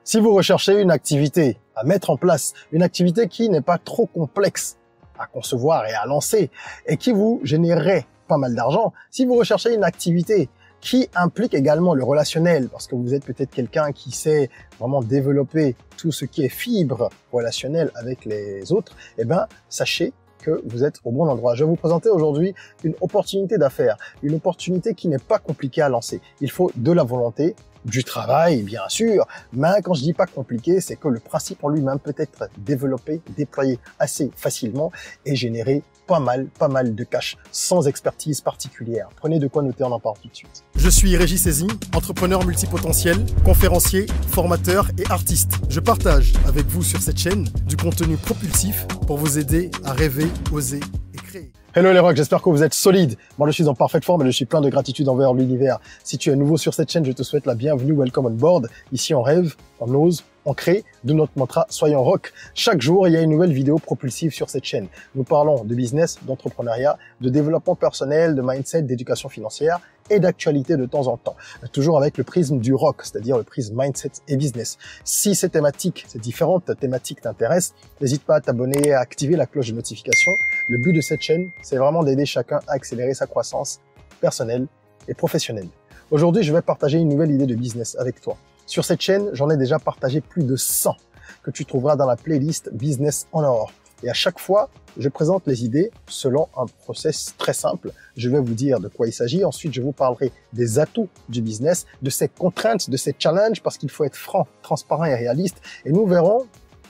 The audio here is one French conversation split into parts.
Si vous recherchez une activité à mettre en place, une activité qui n'est pas trop complexe à concevoir et à lancer et qui vous générerait pas mal d'argent, si vous recherchez une activité qui implique également le relationnel, parce que vous êtes peut-être quelqu'un qui sait vraiment développer tout ce qui est fibre relationnelle avec les autres, eh bien, sachez que vous êtes au bon endroit. Je vais vous présenter aujourd'hui une opportunité d'affaires, une opportunité qui n'est pas compliquée à lancer. Il faut de la volonté, du travail, bien sûr, mais quand je dis pas compliqué, c'est que le principe en lui-même peut être développé, déployé assez facilement et générer pas mal de cash sans expertise particulière. Prenez de quoi noter, on en parle tout de suite. Je suis Régis Sezin, entrepreneur multipotentiel, conférencier, formateur et artiste. Je partage avec vous sur cette chaîne du contenu propulsif pour vous aider à rêver, oser et créer. Hello les rocks, j'espère que vous êtes solides. Moi, je suis en parfaite forme et je suis plein de gratitude envers l'univers. Si tu es nouveau sur cette chaîne, je te souhaite la bienvenue, welcome on board. Ici, on rêve, on ose, on crée, de notre mantra, soyons rock. Chaque jour, il y a une nouvelle vidéo propulsive sur cette chaîne. Nous parlons de business, d'entrepreneuriat, de développement personnel, de mindset, d'éducation financière et d'actualité de temps en temps. Toujours avec le prisme du rock, c'est-à-dire le prisme mindset et business. Si ces thématiques, ces différentes thématiques t'intéressent, n'hésite pas à t'abonner et à activer la cloche de notification. Le but de cette chaîne, c'est vraiment d'aider chacun à accélérer sa croissance personnelle et professionnelle. Aujourd'hui, je vais partager une nouvelle idée de business avec toi. Sur cette chaîne, j'en ai déjà partagé plus de 100 que tu trouveras dans la playlist Business en or. Et à chaque fois, je présente les idées selon un process très simple. Je vais vous dire de quoi il s'agit. Ensuite, je vous parlerai des atouts du business, de ses contraintes, de ses challenges, parce qu'il faut être franc, transparent et réaliste. Et nous verrons,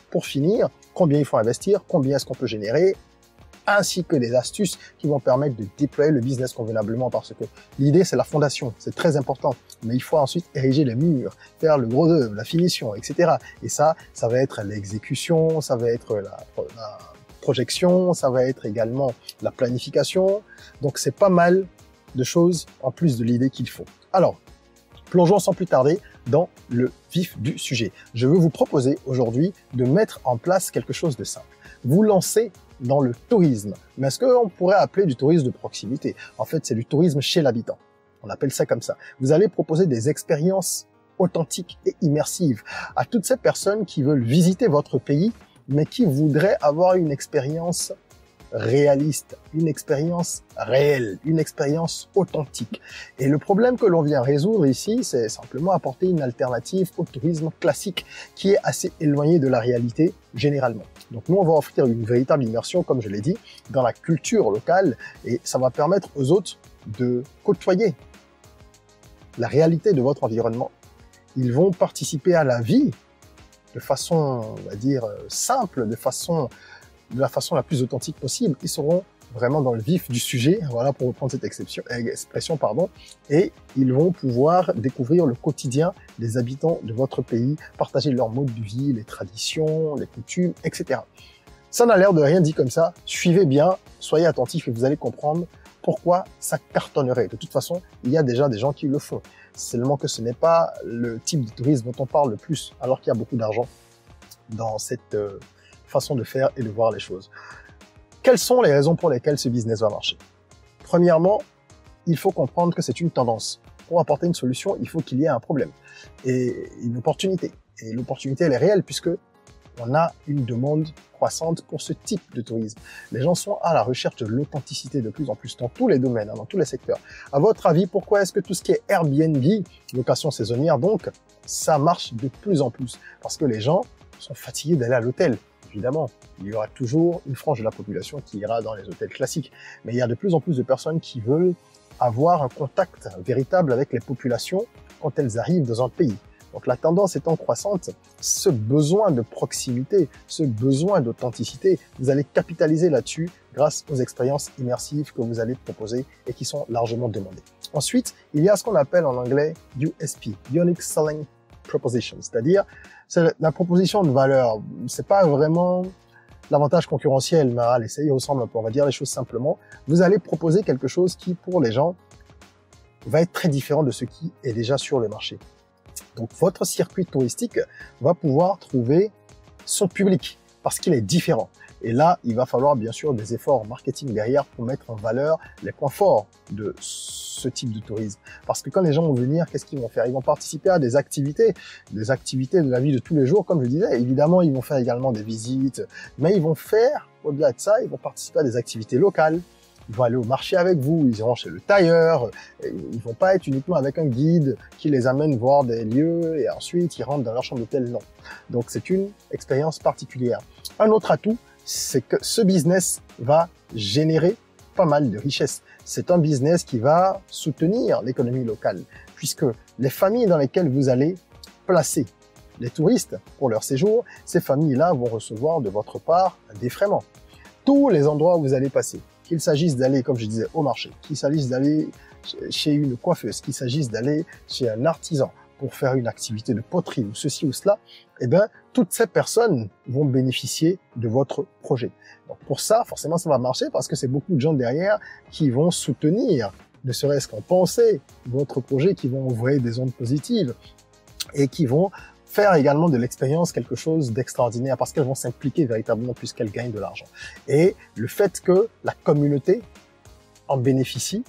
pour finir, combien il faut investir, combien est-ce qu'on peut générer, ainsi que des astuces qui vont permettre de déployer le business convenablement, parce que l'idée, c'est la fondation, c'est très important, mais il faut ensuite ériger les murs, faire le gros œuvre, la finition, etc. Et ça va être l'exécution, ça va être la projection, ça va être également la planification. Donc, c'est pas mal de choses en plus de l'idée qu'il faut. Alors, plongeons sans plus tarder dans le vif du sujet. Je veux vous proposer aujourd'hui de mettre en place quelque chose de simple. Vous lancez dans le tourisme. Mais est-ce qu'on pourrait appeler du tourisme de proximité? En fait, c'est du tourisme chez l'habitant. On appelle ça comme ça. Vous allez proposer des expériences authentiques et immersives à toutes ces personnes qui veulent visiter votre pays, mais qui voudraient avoir une expérience réaliste, une expérience réelle, une expérience authentique. Et le problème que l'on vient résoudre ici, c'est simplement apporter une alternative au tourisme classique qui est assez éloigné de la réalité généralement. Donc nous, on va offrir une véritable immersion, comme je l'ai dit, dans la culture locale et ça va permettre aux autres de côtoyer la réalité de votre environnement. Ils vont participer à la vie de façon, on va dire, simple, de la façon la plus authentique possible. Ils seront vraiment dans le vif du sujet, voilà, pour reprendre cette expression, et ils vont pouvoir découvrir le quotidien des habitants de votre pays, partager leur mode de vie, les traditions, les coutumes, etc. Ça n'a l'air de rien dit comme ça. Suivez bien, soyez attentifs et vous allez comprendre pourquoi ça cartonnerait. De toute façon, il y a déjà des gens qui le font. Seulement que ce n'est pas le type de tourisme dont on parle le plus, alors qu'il y a beaucoup d'argent dans cette façon de faire et de voir les choses. Quelles sont les raisons pour lesquelles ce business va marcher? Premièrement, il faut comprendre que c'est une tendance. Pour apporter une solution, il faut qu'il y ait un problème et une opportunité. Et l'opportunité, elle est réelle puisque on a une demande croissante pour ce type de tourisme. Les gens sont à la recherche de l'authenticité de plus en plus dans tous les domaines, dans tous les secteurs. À votre avis, pourquoi est-ce que tout ce qui est Airbnb, location saisonnière donc, ça marche de plus en plus? Parce que les gens sont fatigués d'aller à l'hôtel. Évidemment, il y aura toujours une frange de la population qui ira dans les hôtels classiques. Mais il y a de plus en plus de personnes qui veulent avoir un contact véritable avec les populations quand elles arrivent dans un pays. Donc la tendance étant croissante, ce besoin de proximité, ce besoin d'authenticité, vous allez capitaliser là-dessus grâce aux expériences immersives que vous allez proposer et qui sont largement demandées. Ensuite, il y a ce qu'on appelle en anglais USP, Unique Selling Proposition, c'est-à-dire c'est la proposition de valeur. C'est pas vraiment l'avantage concurrentiel, mais allez, ça y ressemble un peu, on va dire les choses simplement. Vous allez proposer quelque chose qui, pour les gens, va être très différent de ce qui est déjà sur le marché. Donc, votre circuit touristique va pouvoir trouver son public. parce qu'il est différent. Et là, il va falloir bien sûr des efforts marketing derrière pour mettre en valeur les points forts de ce type de tourisme. Parce que quand les gens vont venir, qu'est-ce qu'ils vont faire? Ils vont participer à des activités de la vie de tous les jours, comme je disais. Évidemment, ils vont faire également des visites, mais ils vont faire, au-delà de ça, ils vont participer à des activités locales. Ils vont aller au marché avec vous, ils iront chez le tailleur, ils vont pas être uniquement avec un guide qui les amène voir des lieux et ensuite ils rentrent dans leur chambre d'hôtel, non. Donc c'est une expérience particulière. Un autre atout, c'est que ce business va générer pas mal de richesses. C'est un business qui va soutenir l'économie locale, puisque les familles dans lesquelles vous allez placer les touristes pour leur séjour, ces familles-là vont recevoir de votre part un défraiement. Tous les endroits où vous allez passer, qu'il s'agisse d'aller, comme je disais, au marché, qu'il s'agisse d'aller chez une coiffeuse, qu'il s'agisse d'aller chez un artisan pour faire une activité de poterie ou ceci ou cela, eh bien, toutes ces personnes vont bénéficier de votre projet. Donc pour ça, forcément, ça va marcher parce que c'est beaucoup de gens derrière qui vont soutenir, ne serait-ce qu'en penser, votre projet, qui vont envoyer des ondes positives et qui vont faire également de l'expérience quelque chose d'extraordinaire parce qu'elles vont s'impliquer véritablement puisqu'elles gagnent de l'argent. Et le fait que la communauté en bénéficie,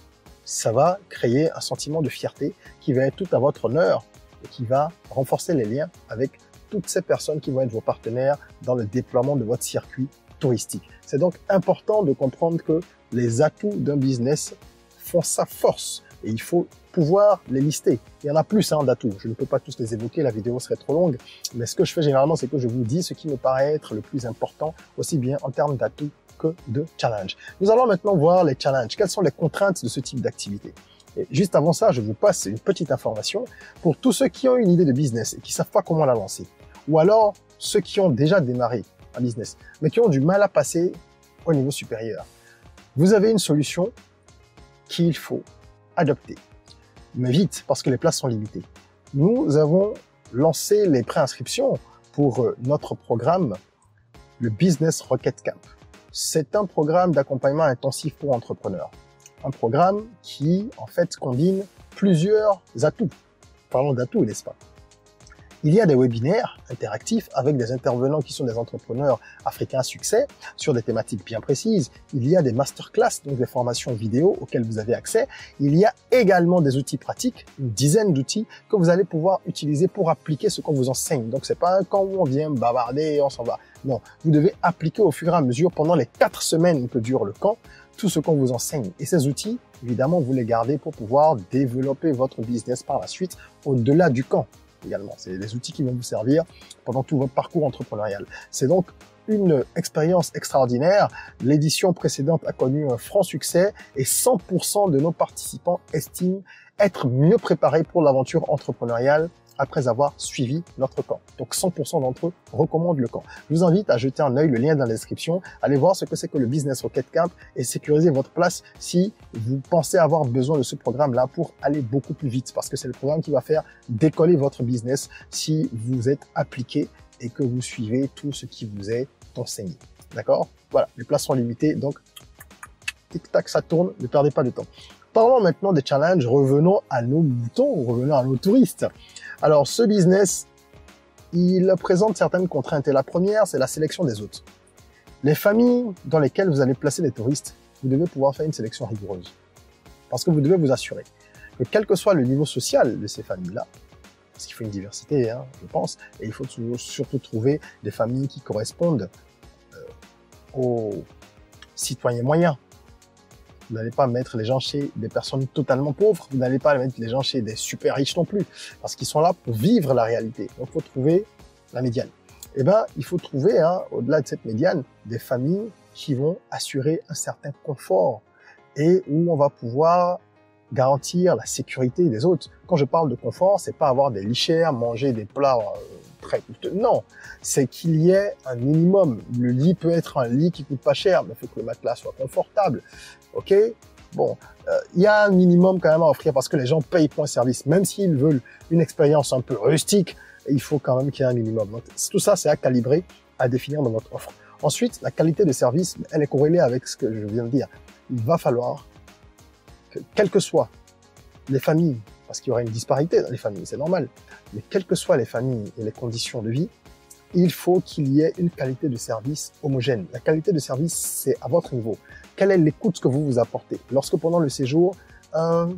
ça va créer un sentiment de fierté qui va être tout à votre honneur et qui va renforcer les liens avec toutes ces personnes qui vont être vos partenaires dans le déploiement de votre circuit touristique. C'est donc important de comprendre que les atouts d'un business font sa force et il faut pouvoir les lister. Il y en a plus d'atouts, je ne peux pas tous les évoquer, la vidéo serait trop longue, mais ce que je fais généralement, c'est que je vous dis ce qui me paraît être le plus important, aussi bien en termes d'atouts que de challenge. Nous allons maintenant voir les challenges. Quelles sont les contraintes de ce type d'activité? Et juste avant ça, je vous passe une petite information pour tous ceux qui ont une idée de business et qui savent pas comment la lancer. Ou alors, ceux qui ont déjà démarré un business, mais qui ont du mal à passer au niveau supérieur. Vous avez une solution qu'il faut adopter. Mais vite, parce que les places sont limitées. Nous avons lancé les préinscriptions pour notre programme, le Business Rocket Camp. C'est un programme d'accompagnement intensif pour entrepreneurs. Un programme qui, en fait, combine plusieurs atouts. Parlons d'atouts, n'est-ce pas? Il y a des webinaires interactifs avec des intervenants qui sont des entrepreneurs africains à succès sur des thématiques bien précises. Il y a des masterclass, donc des formations vidéo auxquelles vous avez accès. Il y a également des outils pratiques, une dizaine d'outils que vous allez pouvoir utiliser pour appliquer ce qu'on vous enseigne. Donc c'est pas un camp où on vient bavarder et on s'en va. Non, vous devez appliquer au fur et à mesure pendant les 4 semaines que dure le camp tout ce qu'on vous enseigne. Et ces outils, évidemment, vous les gardez pour pouvoir développer votre business par la suite au-delà du camp. Également, c'est des outils qui vont vous servir pendant tout votre parcours entrepreneurial. C'est donc une expérience extraordinaire. L'édition précédente a connu un franc succès et 100% de nos participants estiment être mieux préparés pour l'aventure entrepreneuriale après avoir suivi notre camp. Donc 100% d'entre eux recommandent le camp. Je vous invite à jeter un œil, le lien est dans la description, allez voir ce que c'est que le Business Rocket Camp et sécuriser votre place si vous pensez avoir besoin de ce programme-là pour aller beaucoup plus vite parce que c'est le programme qui va faire décoller votre business si vous êtes appliqué et que vous suivez tout ce qui vous est enseigné. D'accord? Voilà, les places sont limitées, donc tic-tac, ça tourne, ne perdez pas de temps. Parlons maintenant des challenges, revenons à nos moutons, revenons à nos touristes. Alors, ce business, il présente certaines contraintes. Et la première, c'est la sélection des hôtes. Les familles dans lesquelles vous allez placer les touristes, vous devez pouvoir faire une sélection rigoureuse. Parce que vous devez vous assurer que quel que soit le niveau social de ces familles-là, parce qu'il faut une diversité, je pense, et il faut surtout trouver des familles qui correspondent aux citoyens moyens. Vous n'allez pas mettre les gens chez des personnes totalement pauvres, vous n'allez pas mettre les gens chez des super riches non plus, parce qu'ils sont là pour vivre la réalité. Donc, il faut trouver la médiane. Eh bien, il faut trouver, au-delà de cette médiane, des familles qui vont assurer un certain confort et où on va pouvoir garantir la sécurité des autres. Quand je parle de confort, c'est pas avoir des lits chers, manger des plats très coûteux. Non, c'est qu'il y ait un minimum. Le lit peut être un lit qui coûte pas cher, mais il faut que le matelas soit confortable. Ok? Bon, il y a un minimum quand même à offrir parce que les gens payent pour un service. Même s'ils veulent une expérience un peu rustique, il faut quand même qu'il y ait un minimum. Donc, tout ça, c'est à calibrer, à définir dans votre offre. Ensuite, la qualité de service, elle est corrélée avec ce que je viens de dire. Il va falloir que, quelles que soient les familles, parce qu'il y aura une disparité dans les familles, c'est normal, mais quelles que soient les familles et les conditions de vie, il faut qu'il y ait une qualité de service homogène. La qualité de service, c'est à votre niveau. Quelle est l'écoute que vous vous apportez? Lorsque pendant le séjour, un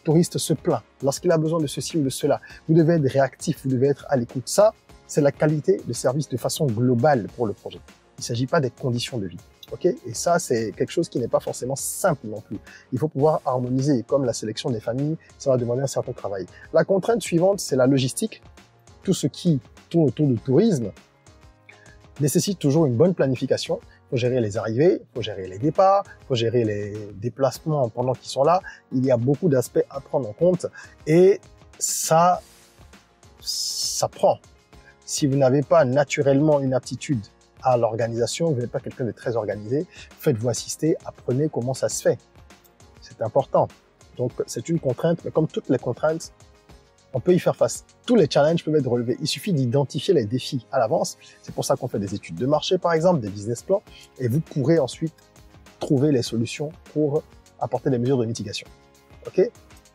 touriste se plaint, lorsqu'il a besoin de ceci ou de cela, vous devez être réactif, vous devez être à l'écoute. Ça, c'est la qualité de service de façon globale pour le projet. Il ne s'agit pas des conditions de vie. Ok? Et ça, c'est quelque chose qui n'est pas forcément simple non plus. Il faut pouvoir harmoniser. Comme la sélection des familles, ça va demander un certain travail. La contrainte suivante, c'est la logistique. Tout ce qui tourne autour du tourisme nécessite toujours une bonne planification. Il faut gérer les arrivées, il faut gérer les départs, il faut gérer les déplacements pendant qu'ils sont là. Il y a beaucoup d'aspects à prendre en compte et ça prend. Si vous n'avez pas naturellement une aptitude à l'organisation, vous n'êtes pas quelqu'un de très organisé, faites-vous assister, apprenez comment ça se fait. C'est important. Donc, c'est une contrainte, mais comme toutes les contraintes, on peut y faire face. Tous les challenges peuvent être relevés. Il suffit d'identifier les défis à l'avance. C'est pour ça qu'on fait des études de marché, par exemple, des business plans, et vous pourrez ensuite trouver les solutions pour apporter des mesures de mitigation. OK?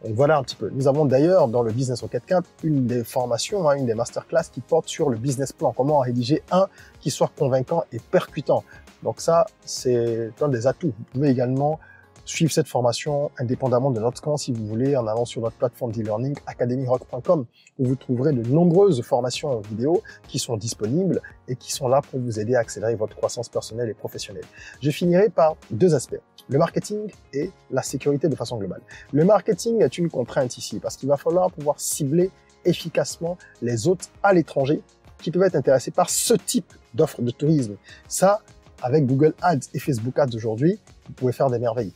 Donc voilà un petit peu. Nous avons d'ailleurs dans le Business Rocket Camp une des formations, une des masterclass qui porte sur le business plan. Comment rédiger un qui soit convaincant et percutant. Donc ça, c'est un des atouts. Vous pouvez également suivre cette formation indépendamment de notre camp si vous voulez en allant sur notre plateforme d'e-learning academyrock.com où vous trouverez de nombreuses formations vidéo qui sont disponibles et qui sont là pour vous aider à accélérer votre croissance personnelle et professionnelle. Je finirai par deux aspects. Le marketing et la sécurité de façon globale. Le marketing est une contrainte ici parce qu'il va falloir pouvoir cibler efficacement les hôtes à l'étranger qui peuvent être intéressés par ce type d'offre de tourisme. Ça, avec Google Ads et Facebook Ads aujourd'hui, vous pouvez faire des merveilles.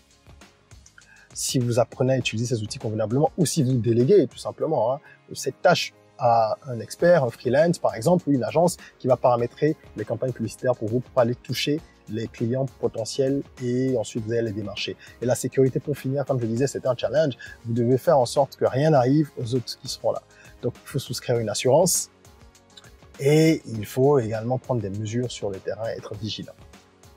Si vous apprenez à utiliser ces outils convenablement ou si vous déléguez tout simplement cette tâche à un expert, un freelance par exemple, ou une agence qui va paramétrer les campagnes publicitaires pour vous pour aller toucher les clients potentiels et ensuite vous allez les démarcher. Et la sécurité pour finir, comme je disais, c'est un challenge. Vous devez faire en sorte que rien n'arrive aux autres qui seront là. Donc il faut souscrire une assurance et il faut également prendre des mesures sur le terrain et être vigilant.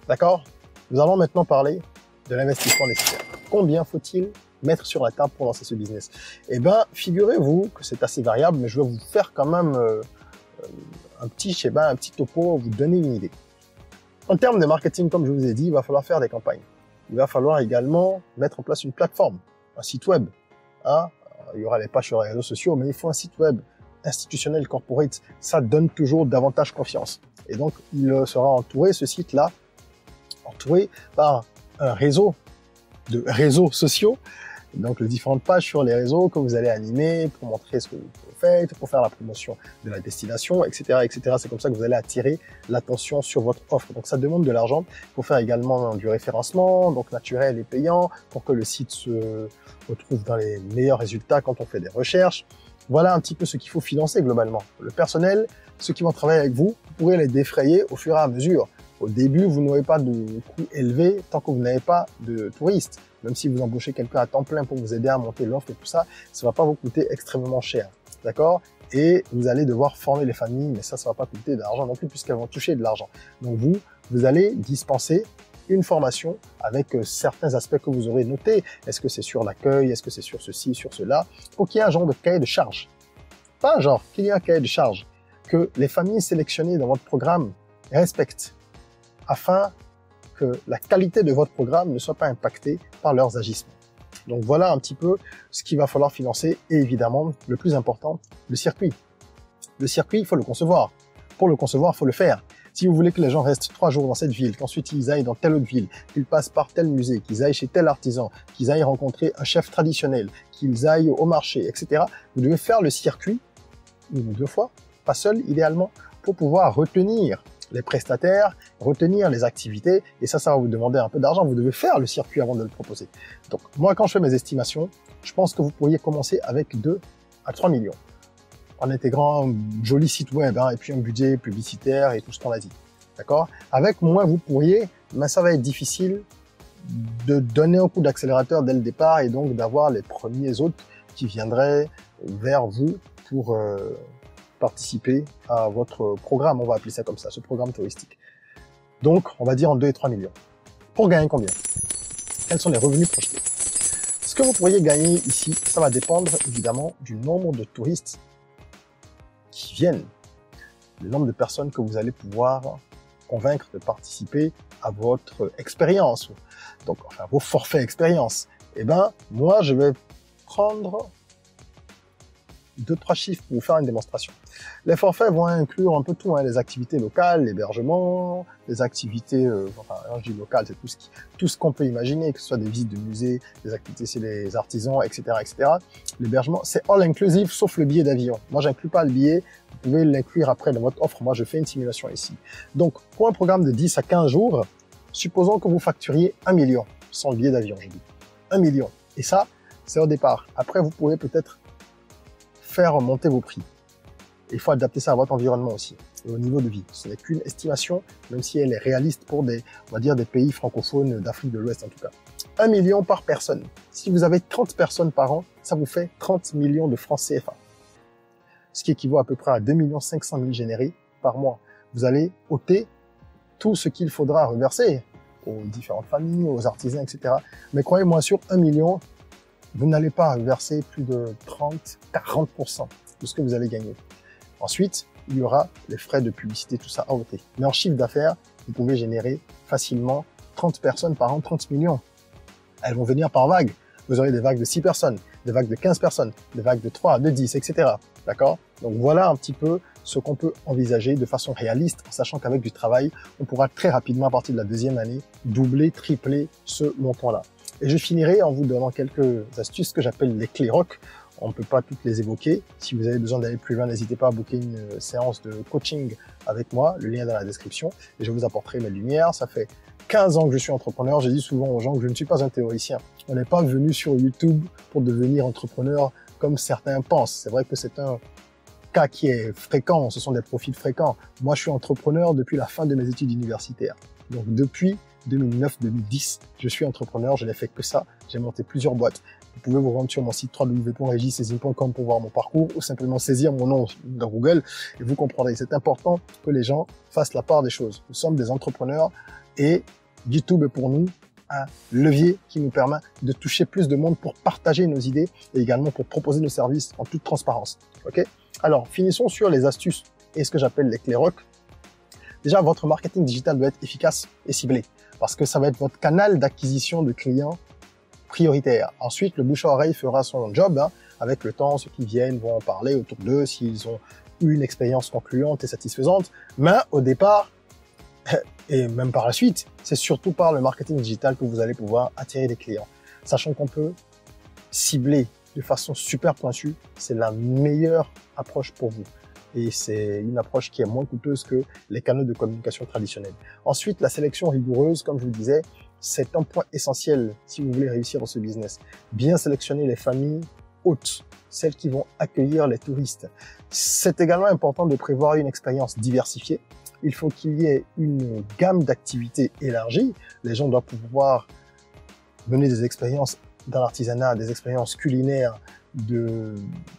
D'accord? Nous allons maintenant parler de l'investissement nécessaire. Combien faut-il mettre sur la table pour lancer ce business? Eh bien, figurez-vous que c'est assez variable, mais je vais vous faire quand même un petit schéma, un petit topo, vous donner une idée. En termes de marketing, comme je vous ai dit, il va falloir faire des campagnes. Il va falloir également mettre en place une plateforme, un site web. Il y aura les pages sur les réseaux sociaux, mais il faut un site web institutionnel, corporate. Ça donne toujours davantage confiance. Et donc, il sera entouré, ce site-là, entouré par un réseau de réseaux sociaux, donc les différentes pages sur les réseaux que vous allez animer pour montrer ce que vous faites, pour faire la promotion de la destination, etc., etc. C'est comme ça que vous allez attirer l'attention sur votre offre. Donc ça demande de l'argent. Il faut faire également du référencement, donc naturel et payant, pour que le site se retrouve dans les meilleurs résultats quand on fait des recherches. Voilà un petit peu ce qu'il faut financer globalement. Le personnel, ceux qui vont travailler avec vous, vous pourrez les défrayer au fur et à mesure. Au début, vous n'aurez pas de coût élevé tant que vous n'avez pas de touristes. Même si vous embauchez quelqu'un à temps plein pour vous aider à monter l'offre et tout ça, ça va pas vous coûter extrêmement cher. D'accord? Et vous allez devoir former les familles, mais ça va pas coûter d'argent non plus puisqu'elles vont toucher de l'argent. Donc vous allez dispenser une formation avec certains aspects que vous aurez notés. Est-ce que c'est sur l'accueil? Est-ce que c'est sur ceci, sur cela? Pour qu'il y ait un genre de cahier de charge. Pas un genre, qu'il y ait un cahier de charge que les familles sélectionnées dans votre programme respectent, afin que la qualité de votre programme ne soit pas impactée par leurs agissements. Donc voilà un petit peu ce qu'il va falloir financer et évidemment, le plus important, le circuit. Le circuit, il faut le concevoir. Pour le concevoir, il faut le faire. Si vous voulez que les gens restent 3 jours dans cette ville, qu'ensuite ils aillent dans telle autre ville, qu'ils passent par tel musée, qu'ils aillent chez tel artisan, qu'ils aillent rencontrer un chef traditionnel, qu'ils aillent au marché, etc. Vous devez faire le circuit 1 ou 2 fois, pas seul idéalement, pour pouvoir retenir les prestataires, retenir les activités, et ça va vous demander un peu d'argent. Vous devez faire le circuit avant de le proposer. Donc, moi, quand je fais mes estimations, je pense que vous pourriez commencer avec 2 à 3 millions, en intégrant un joli site web, et puis un budget publicitaire et tout ce qu'on a dit. D'accord? Avec moins, vous pourriez, mais ça va être difficile de donner un coup d'accélérateur dès le départ, et donc d'avoir les premiers hôtes qui viendraient vers vous pour participer à votre programme, on va appeler ça comme ça, ce programme touristique. Donc, on va dire en 2 et 3 millions. Pour gagner combien? Quels sont les revenus projetés? Ce que vous pourriez gagner ici, ça va dépendre évidemment du nombre de touristes qui viennent. le nombre de personnes que vous allez pouvoir convaincre de participer à votre expérience, donc enfin vos forfaits expérience. Eh ben, moi, je vais prendre 2-3 chiffres pour vous faire une démonstration. Les forfaits vont inclure un peu tout, hein, les activités locales, l'hébergement, les activités, enfin, quand je dis locales, c'est tout ce qu'on peut imaginer, que ce soit des visites de musées, des activités chez les artisans, etc., etc. L'hébergement, c'est all inclusive, sauf le billet d'avion. Moi, j'inclus pas le billet. Vous pouvez l'inclure après dans votre offre. Moi, je fais une simulation ici. Donc, pour un programme de 10 à 15 jours, supposons que vous facturiez 1 million, sans le billet d'avion, je dis. 1 million. Et ça, c'est au départ. Après, vous pouvez peut-être faire monter vos prix. Il faut adapter ça à votre environnement aussi, et au niveau de vie. Ce n'est qu'une estimation, même si elle est réaliste pour des, on va dire, des pays francophones d'Afrique de l'Ouest en tout cas. 1 million par personne. Si vous avez 30 personnes par an, ça vous fait 30 millions de francs CFA. Ce qui équivaut à peu près à 2 500 000 générés par mois. Vous allez ôter tout ce qu'il faudra reverser aux différentes familles, aux artisans, etc. Mais croyez-moi, sur 1 million, vous n'allez pas verser plus de 30-40% de ce que vous allez gagner. Ensuite, il y aura les frais de publicité, tout ça à ôter. Mais en chiffre d'affaires, vous pouvez générer facilement 30 personnes par an, 30 millions. Elles vont venir par vagues. Vous aurez des vagues de 6 personnes, des vagues de 15 personnes, des vagues de 3, de 10, etc. D'accord? Donc voilà un petit peu ce qu'on peut envisager de façon réaliste, en sachant qu'avec du travail, on pourra très rapidement, à partir de la deuxième année, doubler, tripler ce montant-là. Et je finirai en vous donnant quelques astuces que j'appelle les clés rock. On ne peut pas toutes les évoquer. Si vous avez besoin d'aller plus loin, n'hésitez pas à booker une séance de coaching avec moi. Le lien est dans la description et je vous apporterai mes lumières. Ça fait 15 ans que je suis entrepreneur. Je dis souvent aux gens que je ne suis pas un théoricien. On n'est pas venu sur YouTube pour devenir entrepreneur comme certains pensent. C'est vrai que c'est un cas qui est fréquent. Ce sont des profils fréquents. Moi, je suis entrepreneur depuis la fin de mes études universitaires. Donc, depuis 2009-2010, je suis entrepreneur, je n'ai fait que ça, j'ai monté plusieurs boîtes. Vous pouvez vous rendre sur mon site www.regissaisine.com pour voir mon parcours ou simplement saisir mon nom dans Google et vous comprendrez. C'est important que les gens fassent la part des choses. Nous sommes des entrepreneurs et YouTube est pour nous un levier qui nous permet de toucher plus de monde pour partager nos idées et également pour proposer nos services en toute transparence. Ok? Alors, finissons sur les astuces et ce que j'appelle les clés rock. Déjà, votre marketing digital doit être efficace et ciblé parce que ça va être votre canal d'acquisition de clients prioritaire. Ensuite, le bouche à oreille fera son job. Hein. Avec le temps, ceux qui viennent vont en parler autour d'eux s'ils ont eu une expérience concluante et satisfaisante. Mais au départ, et même par la suite, c'est surtout par le marketing digital que vous allez pouvoir attirer des clients. Sachant qu'on peut cibler de façon super pointue, c'est la meilleure approche pour vous. Et c'est une approche qui est moins coûteuse que les canaux de communication traditionnels. Ensuite, la sélection rigoureuse, comme je vous le disais, c'est un point essentiel si vous voulez réussir dans ce business. Bien sélectionner les familles hôtes, celles qui vont accueillir les touristes. C'est également important de prévoir une expérience diversifiée. Il faut qu'il y ait une gamme d'activités élargie. Les gens doivent pouvoir mener des expériences dans l'artisanat, des expériences culinaires, doivent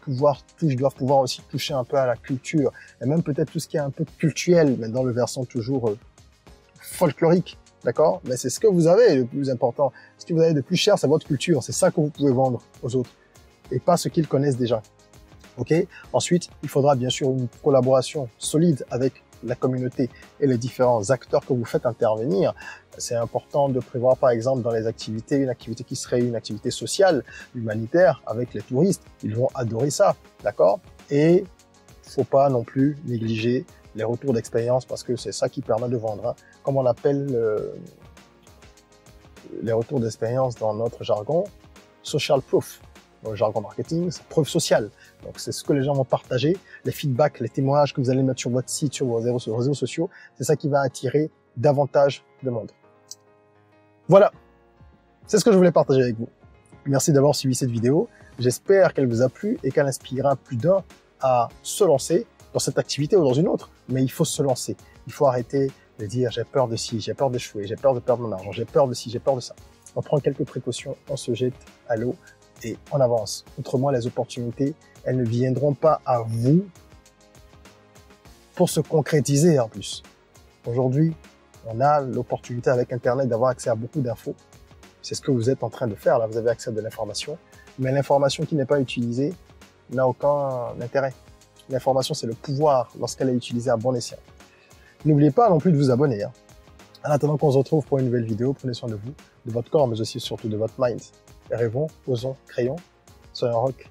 pouvoir aussi toucher un peu à la culture et même peut-être tout ce qui est un peu cultuel, mais dans le versant toujours folklorique, d'accord? Mais c'est ce que vous avez le plus important. Ce que vous avez de plus cher, c'est votre culture. C'est ça que vous pouvez vendre aux autres et pas ce qu'ils connaissent déjà. Ok? Ensuite, il faudra bien sûr une collaboration solide avec la communauté et les différents acteurs que vous faites intervenir. C'est important de prévoir, par exemple, dans les activités, une activité qui serait une activité sociale, humanitaire, avec les touristes. Ils vont adorer ça, d'accord? Et faut pas non plus négliger les retours d'expérience parce que c'est ça qui permet de vendre. Hein. Comme on appelle les retours d'expérience dans notre jargon, social proof. Dans le jargon marketing, c'est preuve sociale. Donc, c'est ce que les gens vont partager, les feedbacks, les témoignages que vous allez mettre sur votre site, sur vos réseaux sociaux. C'est ça qui va attirer davantage de monde. Voilà. C'est ce que je voulais partager avec vous. Merci d'avoir suivi cette vidéo. J'espère qu'elle vous a plu et qu'elle inspirera plus d'un à se lancer dans cette activité ou dans une autre. Mais il faut se lancer. Il faut arrêter de dire j'ai peur de ci, j'ai peur d'échouer, j'ai peur de perdre mon argent, j'ai peur de ci, j'ai peur de ça. On prend quelques précautions, on se jette à l'eau et on avance. Autrement, les opportunités, elles ne viendront pas à vous pour se concrétiser en plus. Aujourd'hui, on a l'opportunité avec Internet d'avoir accès à beaucoup d'infos. C'est ce que vous êtes en train de faire. Là, vous avez accès à de l'information. Mais l'information qui n'est pas utilisée n'a aucun intérêt. L'information, c'est le pouvoir lorsqu'elle est utilisée à bon escient. N'oubliez pas non plus de vous abonner. Hein. En attendant qu'on se retrouve pour une nouvelle vidéo, prenez soin de vous, de votre corps, mais aussi surtout de votre mind. Et rêvons, osons, créons, soyons rock.